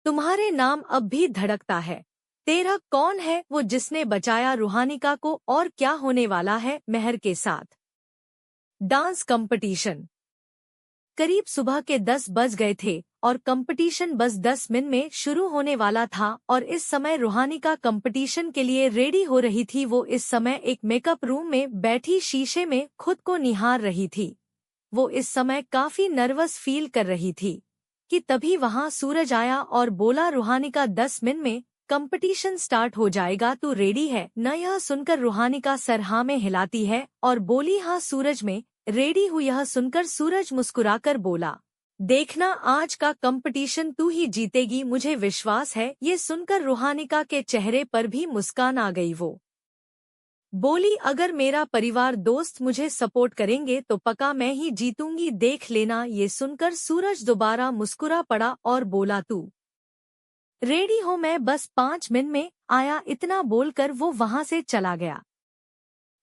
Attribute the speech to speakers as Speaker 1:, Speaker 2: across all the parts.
Speaker 1: तुम्हारे नाम अब भी धड़कता है। तेरा कौन है वो जिसने बचाया रूहानिका को, और क्या होने वाला है मेहर के साथ? Dance competition. करीब सुबह के 10 बज गए थे और कंपटीशन बस 10 मिनट में शुरू होने वाला था, और इस समय रूहानिका कंपटीशन के लिए रेडी हो रही थी। वो इस समय एक मेकअप रूम में बैठी शीशे में खुद को निहार रही थी। वो इस समय काफी नर्वस फील कर रही थी कि तभी वहां सूरज आया और बोला, रूहानिका 10 मिनट में कंपटीशन स्टार्ट हो जाएगा, तू रेडी है न? यह सुनकर रूहानिका सर हाँ में हिलाती है और बोली, हाँ सूरज, में रेडी हूँ। यह सुनकर सूरज मुस्कुराकर बोला, देखना आज का कंपटीशन तू ही जीतेगी, मुझे विश्वास है। ये सुनकर रूहानिका के चेहरे पर भी मुस्कान आ गई। वो बोली, अगर मेरा परिवार दोस्त मुझे सपोर्ट करेंगे तो पक्का मैं ही जीतूंगी, देख लेना। ये सुनकर सूरज दोबारा मुस्कुरा पड़ा और बोला, तू रेडी हो? मैं बस 5 मिनट में आया। इतना बोलकर वो वहां से चला गया।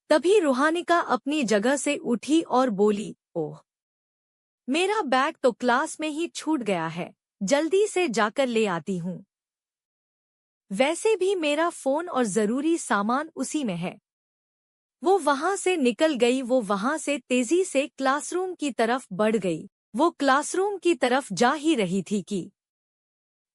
Speaker 1: तभी रूहानिका अपनी जगह से उठी और बोली, ओह, मेरा बैग तो क्लास में ही छूट गया है, जल्दी से जाकर ले आती हूँ। वैसे भी मेरा फोन और जरूरी सामान उसी में है। वो वहां से निकल गई। वो वहां से तेजी से क्लासरूम की तरफ बढ़ गई। वो क्लासरूम की तरफ जा ही रही थी कि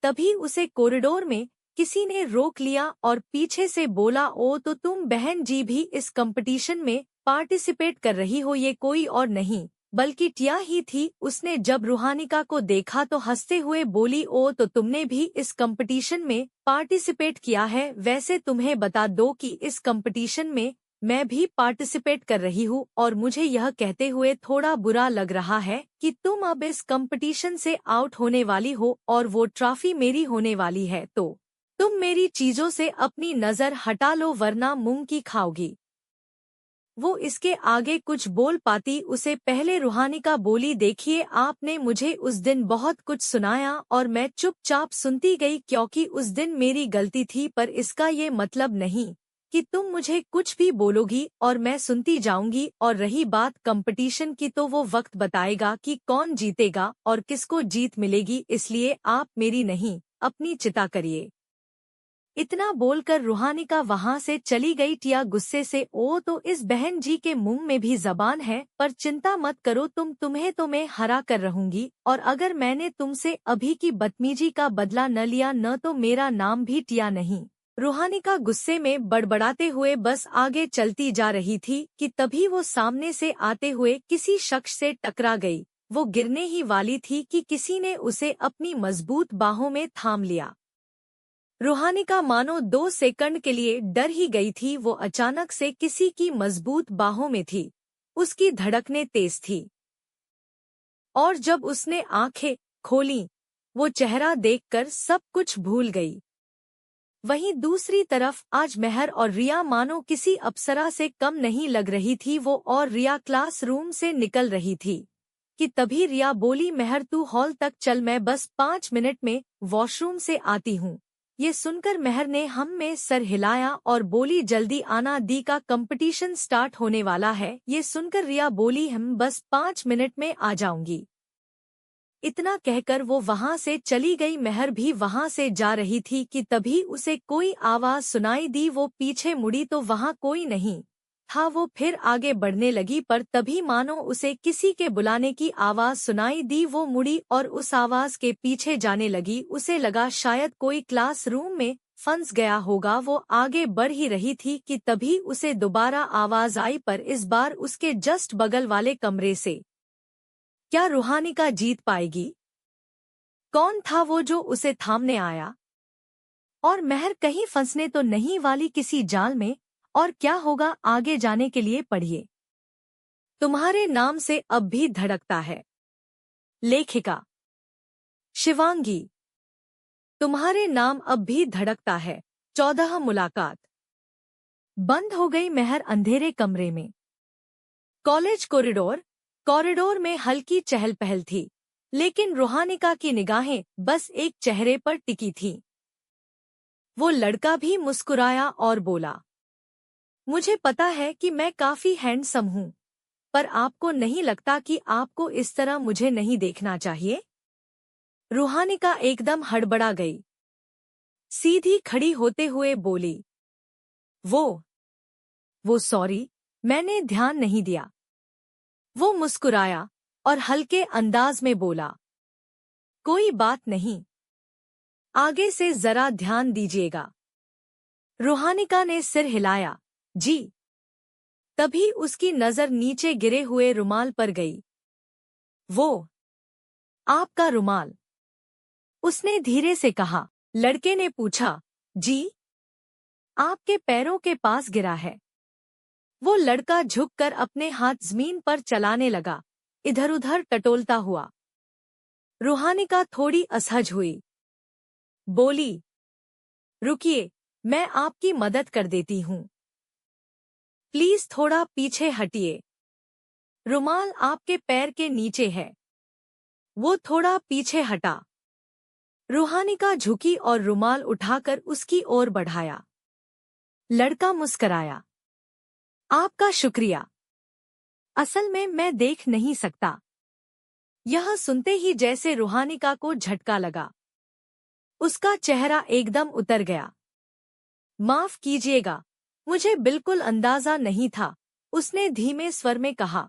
Speaker 1: तभी उसे कॉरिडोर में किसी ने रोक लिया और पीछे से बोला, ओ तो तुम बहन जी भी इस कंपटीशन में पार्टिसिपेट कर रही हो? ये कोई और नहीं बल्कि टिया ही थी। उसने जब रूहानिका को देखा तो हंसते हुए बोली, ओ तो तुमने भी इस कंपटीशन में पार्टिसिपेट किया है? वैसे तुम्हें बता दो कि इस कंपटीशन में मैं भी पार्टिसिपेट कर रही हूँ, और मुझे यह कहते हुए थोड़ा बुरा लग रहा है कि तुम अब इस कंपटीशन से आउट होने वाली हो और वो ट्रॉफी मेरी होने वाली है। तो तुम मेरी चीजों से अपनी नजर हटा लो वरना मुंह की खाओगी। वो इसके आगे कुछ बोल पाती उसे पहले रूहानिका बोली, देखिए आपने मुझे उस दिन बहुत कुछ सुनाया और मैं चुपचाप सुनती गई क्योंकि उस दिन मेरी गलती थी, पर इसका ये मतलब नहीं कि तुम मुझे कुछ भी बोलोगी और मैं सुनती जाऊंगी। और रही बात कंपटीशन की, तो वो वक्त बताएगा कि कौन जीतेगा और किसको जीत मिलेगी, इसलिए आप मेरी नहीं अपनी चिंता करिए। इतना बोलकर रूहानिका वहां से चली गई। टिया गुस्से से, ओ तो इस बहन जी के मुंह में भी जबान है, पर चिंता मत करो, तुम्हें तो मैं हरा कर रहूंगी, और अगर मैंने तुमसे अभी की बदतमीजी का बदला न लिया न तो मेरा नाम भी टिया नहीं। रूहानिका गुस्से में बड़बड़ाते हुए बस आगे चलती जा रही थी कि तभी वो सामने से आते हुए किसी शख्स से टकरा गई। वो गिरने ही वाली थी कि किसी ने उसे अपनी मजबूत बाहों में थाम लिया। रूहानिका मानो 2 सेकंड के लिए डर ही गई थी। वो अचानक से किसी की मजबूत बाहों में थी। उसकी धड़कनें तेज थी, और जब उसने आंखें खोलीं, वो चेहरा देखकर सब कुछ भूल गई। वहीं दूसरी तरफ आज मेहर और रिया मानो किसी अप्सरा से कम नहीं लग रही थी। वो और रिया क्लासरूम से निकल रही थी कि तभी रिया बोली, मेहर तू हॉल तक चल, मैं बस 5 मिनट में वॉशरूम से आती हूँ। ये सुनकर मेहर ने हम में सर हिलाया और बोली, जल्दी आना, दी का कंपटीशन स्टार्ट होने वाला है। ये सुनकर रिया बोली, हम बस 5 मिनट में आ जाऊंगी। इतना कहकर वो वहां से चली गई। मेहर भी वहां से जा रही थी कि तभी उसे कोई आवाज सुनाई दी। वो पीछे मुड़ी तो वहां कोई नहीं था। वो फिर आगे बढ़ने लगी, पर तभी मानो उसे किसी के बुलाने की आवाज सुनाई दी। वो मुड़ी और उस आवाज के पीछे जाने लगी। उसे लगा शायद कोई क्लासरूम में फंस गया होगा। वो आगे बढ़ ही रही थी कि तभी उसे दोबारा आवाज आई, पर इस बार उसके जस्ट बगल वाले कमरे से। क्या रूहानिका जीत पाएगी? कौन था वो जो उसे थामने आया? और मेहर कहीं फंसने तो नहीं वाली किसी जाल में? और क्या होगा आगे जाने के लिए पढ़िए तुम्हारे नाम से अब भी धड़कता है। लेखिका शिवांगी। तुम्हारे नाम अब भी धड़कता है। 14 मुलाकात। बंद हो गई मेहर अंधेरे कमरे में। कॉलेज कॉरिडोर में हल्की चहल पहल थी, लेकिन रूहानिका की निगाहें बस एक चेहरे पर टिकी थीं। वो लड़का भी मुस्कुराया और बोला, मुझे पता है कि मैं काफी हैंडसम हूँ, पर आपको नहीं लगता कि आपको इस तरह मुझे नहीं देखना चाहिए? रूहानिका एकदम हड़बड़ा गई। सीधी खड़ी होते हुए बोली, वो सॉरी, मैंने ध्यान नहीं दिया। वो मुस्कुराया और हल्के अंदाज में बोला, कोई बात नहीं, आगे से जरा ध्यान दीजिएगा। रूहानिका ने सिर हिलाया, जी। तभी उसकी नजर नीचे गिरे हुए रुमाल पर गई। वो आपका रुमाल, उसने धीरे से कहा। लड़के ने पूछा, जी, आपके पैरों के पास गिरा है। वो लड़का झुककर अपने हाथ जमीन पर चलाने लगा, इधर उधर टटोलता हुआ। रूहानिका थोड़ी असहज हुई। बोली, रुकिए, मैं आपकी मदद कर देती हूँ। प्लीज थोड़ा पीछे हटिए। रुमाल आपके पैर के नीचे है। वो थोड़ा पीछे हटा। रूहानिका झुकी और रुमाल उठाकर उसकी ओर बढ़ाया। लड़का मुस्कराया, आपका शुक्रिया। असल में मैं देख नहीं सकता। यह सुनते ही जैसे रूहानिका को झटका लगा। उसका चेहरा एकदम उतर गया। माफ कीजिएगा, मुझे बिल्कुल अंदाजा नहीं था, उसने धीमे स्वर में कहा।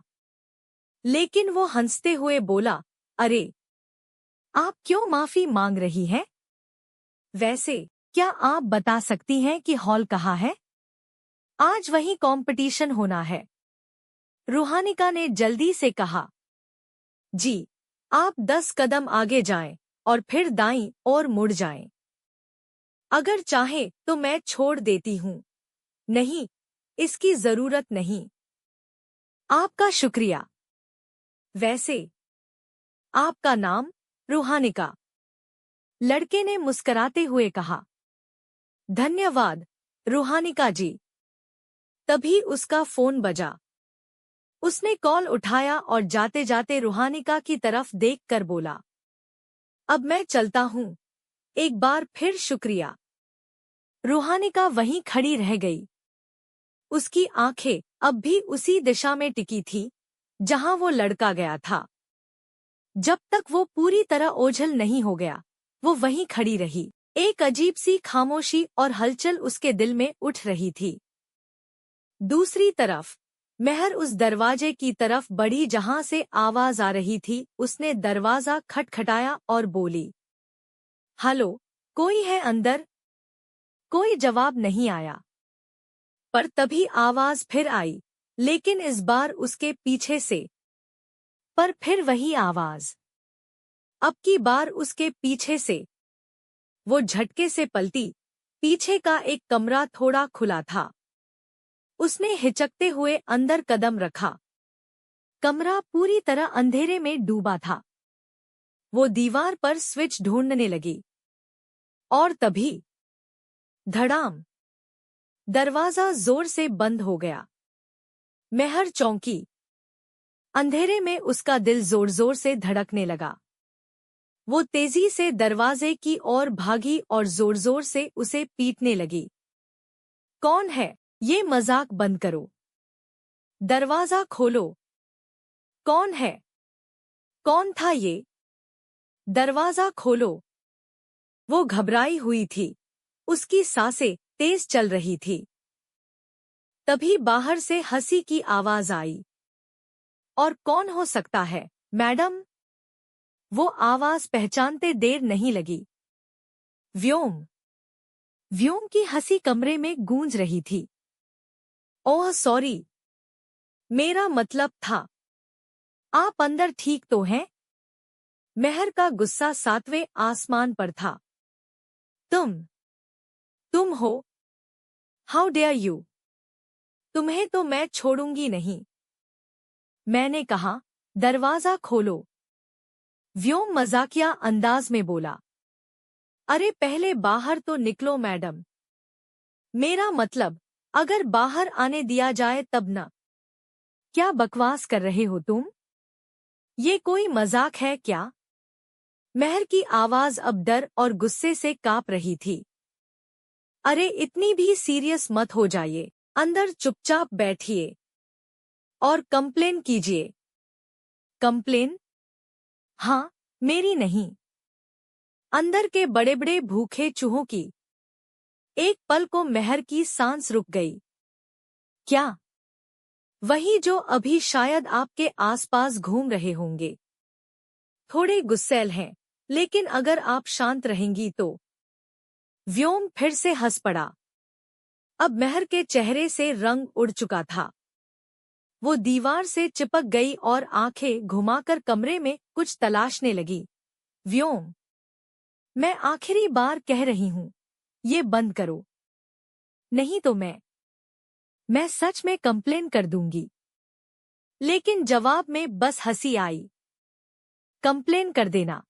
Speaker 1: लेकिन वो हंसते हुए बोला, अरे, आप क्यों माफी मांग रही हैं? वैसे, क्या आप बता सकती हैं कि हॉल कहाँ है? आज वहीं कंपटीशन होना है। रूहानिका ने जल्दी से कहा। जी, आप 10 कदम आगे जाएं और फिर दाईं ओर मुड़ जाएं। अगर चाहे तो मैं छोड़ देती हूँ। नहीं, इसकी जरूरत नहीं। आपका शुक्रिया। वैसे, आपका नाम? रूहानिका, लड़के ने मुस्कराते हुए कहा। धन्यवाद, रूहानिका जी। तभी उसका फोन बजा। उसने कॉल उठाया और जाते जाते रूहानिका की तरफ देखकर बोला, अब मैं चलता हूँ, एक बार फिर शुक्रिया। रूहानिका वहीं खड़ी रह गई। उसकी आंखें अब भी उसी दिशा में टिकी थीं, जहां वो लड़का गया था। जब तक वो पूरी तरह ओझल नहीं हो गया, वो वहीं खड़ी रही। एक अजीब सी खामोशी और हलचल उसके दिल में उठ रही थी। दूसरी तरफ मेहर उस दरवाजे की तरफ बढ़ी जहां से आवाज आ रही थी। उसने दरवाजा खटखटाया और बोली, हेलो, कोई है अंदर? कोई जवाब नहीं आया। पर तभी आवाज फिर आई, लेकिन इस बार उसके पीछे से। पर फिर वही आवाज, अब की बार उसके पीछे से। वो झटके से पलटी। पीछे का एक कमरा थोड़ा खुला था। उसने हिचकते हुए अंदर कदम रखा। कमरा पूरी तरह अंधेरे में डूबा था। वो दीवार पर स्विच ढूंढने लगी। और तभी धड़ाम, दरवाजा जोर से बंद हो गया। मेहर चौंकी। अंधेरे में उसका दिल जोर जोर से धड़कने लगा। वो तेजी से दरवाजे की ओर भागी और जोर जोर से उसे पीटने लगी। कौन है? ये मजाक बंद करो। दरवाजा खोलो। कौन है? कौन था ये? दरवाजा खोलो। वो घबराई हुई थी। उसकी सांसें तेज चल रही थी। तभी बाहर से हंसी की आवाज आई। और कौन हो सकता है, मैडम? वो आवाज पहचानते देर नहीं लगी। व्योम। व्योम की हंसी कमरे में गूंज रही थी। ओह सॉरी, मेरा मतलब था, आप अंदर ठीक तो हैं? मेहर का गुस्सा 7वें आसमान पर था। तुम हो? How dare you? तुम्हें तो मैं छोड़ूंगी नहीं। मैंने कहा, दरवाजा खोलो। व्योम मजाकिया अंदाज में बोला। अरे पहले बाहर तो निकलो मैडम। मेरा मतलब, अगर बाहर आने दिया जाए तब न। क्या बकवास कर रहे हो तुम? ये कोई मजाक है क्या? मेहर की आवाज अब डर और गुस्से से कांप रही थी। अरे इतनी भी सीरियस मत हो जाइए, अंदर चुपचाप बैठिए और कंप्लेन कीजिए। कंप्लेन? हाँ, मेरी नहीं। अंदर के बड़े बड़े भूखे चूहों की एक पल को महर की सांस रुक गई। क्या? वही जो अभी शायद आपके आसपास घूम रहे होंगे। थोड़े गुस्सैल हैं, लेकिन अगर आप शांत रहेंगी तो। व्योम फिर से हंस पड़ा। अब महर के चेहरे से रंग उड़ चुका था। वो दीवार से चिपक गई और आंखें घुमाकर कमरे में कुछ तलाशने लगी। व्योम, मैं आखिरी बार कह रही हूँ, ये बंद करो। नहीं तो मैं सच में कंप्लेन कर दूंगी। लेकिन जवाब में बस हंसी आई। कंप्लेन कर देना,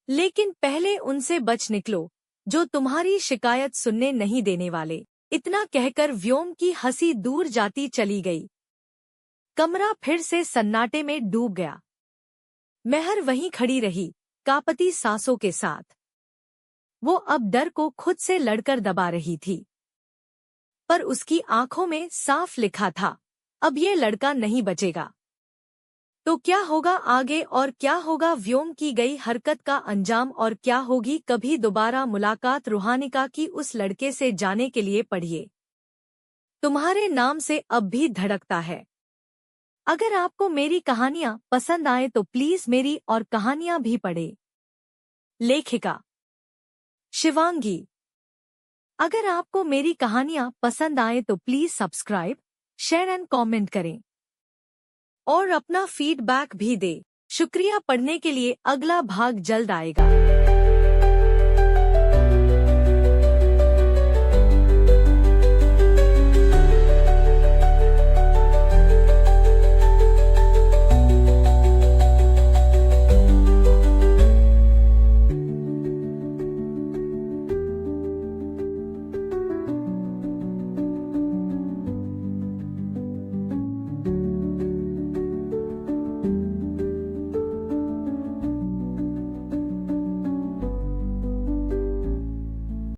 Speaker 1: लेकिन पहले उनसे बच निकलो जो तुम्हारी शिकायत सुनने नहीं देने वाले। इतना कहकर व्योम की हंसी दूर जाती चली गई। कमरा फिर से सन्नाटे में डूब गया। महर वहीं खड़ी रही, कांपती सांसों के साथ। वो अब डर को खुद से लड़कर दबा रही थी, पर उसकी आंखों में साफ लिखा था, अब ये लड़का नहीं बचेगा। तो क्या होगा आगे और क्या होगा व्योम की गई हरकत का अंजाम और क्या होगी कभी दोबारा मुलाकात रूहानिका की उस लड़के से जाने के लिए पढ़िए तुम्हारे नाम से अब भी धड़कता है। अगर आपको मेरी कहानियां पसंद आए तो प्लीज मेरी और कहानियां भी पढ़ें। लेखिका शिवांगी। अगर आपको मेरी कहानियां पसंद आए तो please subscribe, share and comment करें और अपना फीडबैक भी दें। शुक्रिया। पढ़ने के लिए अगला भाग जल्द आएगा।